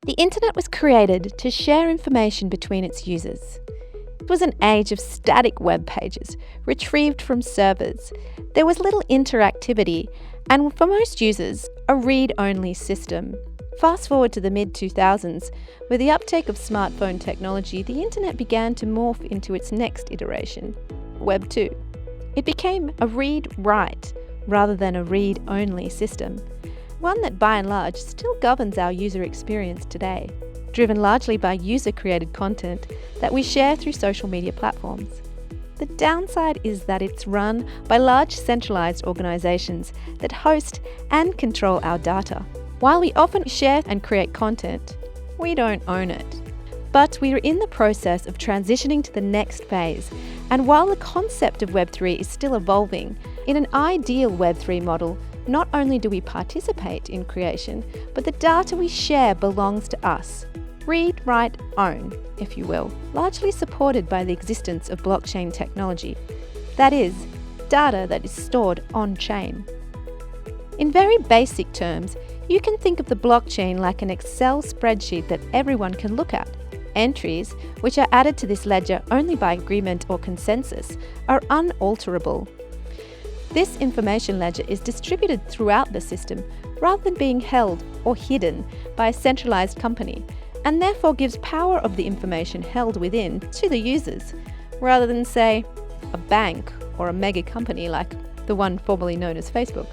The internet was created to share information between its users. It was an age of static web pages, retrieved from servers. There was little interactivity, and for most users, a read-only system. Fast forward to the mid-2000s, with the uptake of smartphone technology, the internet began to morph into its next iteration, Web 2. It became a read-write rather than a read-only system, one that by and large still governs our user experience today, driven largely by user-created content that we share through social media platforms. The downside is that it's run by large centralized organizations that host and control our data. While we often share and create content, we don't own it. But we are in the process of transitioning to the next phase, and while the concept of Web3 is still evolving, in an ideal Web3 model, not only do we participate in creation, but the data we share belongs to us. Read, write, own, if you will, largely supported by the existence of blockchain technology. That is, data that is stored on-chain. In very basic terms, you can think of the blockchain like an Excel spreadsheet that everyone can look at. Entries, which are added to this ledger only by agreement or consensus, are unalterable. This information ledger is distributed throughout the system rather than being held or hidden by a centralized company, and therefore gives power of the information held within to the users, rather than, say, a bank or a mega company like the one formerly known as Facebook.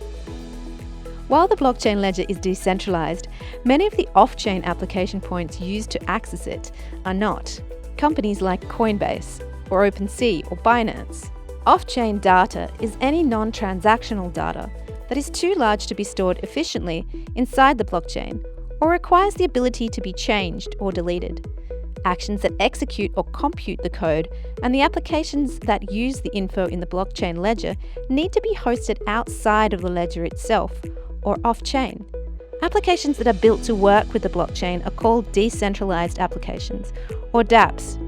While the blockchain ledger is decentralized, many of the off-chain application points used to access it are not. Companies like Coinbase or OpenSea or Binance. Off-chain data is any non-transactional data that is too large to be stored efficiently inside the blockchain or requires the ability to be changed or deleted. Actions that execute or compute the code and the applications that use the info in the blockchain ledger need to be hosted outside of the ledger itself or off-chain. Applications that are built to work with the blockchain are called decentralized applications, or dApps.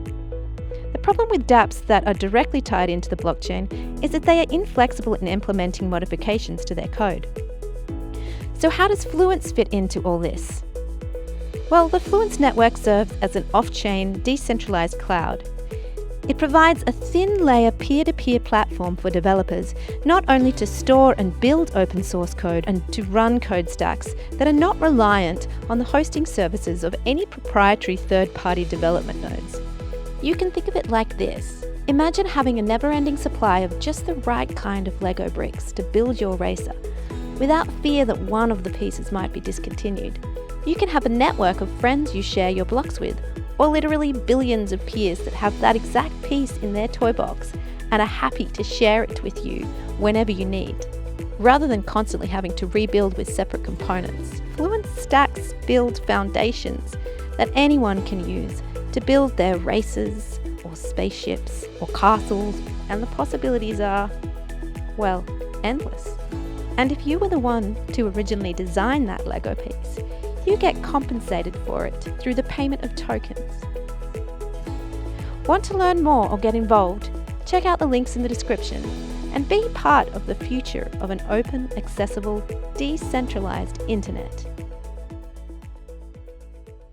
The problem with dApps that are directly tied into the blockchain is that they are inflexible in implementing modifications to their code. So how does Fluence fit into all this? Well, the Fluence network serves as an off-chain, decentralized cloud. It provides a thin-layer peer-to-peer platform for developers, not only to store and build open source code and to run code stacks that are not reliant on the hosting services of any proprietary third-party development nodes. You can think of it like this. Imagine having a never-ending supply of just the right kind of Lego bricks to build your racer, without fear that one of the pieces might be discontinued. You can have a network of friends you share your blocks with, or literally billions of peers that have that exact piece in their toy box and are happy to share it with you whenever you need, rather than constantly having to rebuild with separate components. Fluence stacks build foundations that anyone can use to build their races or spaceships or castles, and the possibilities are, well, endless. And if you were the one to originally design that Lego piece, you get compensated for it through the payment of tokens. Want to learn more or get involved? Check out the links in the description and be part of the future of an open, accessible, decentralized internet.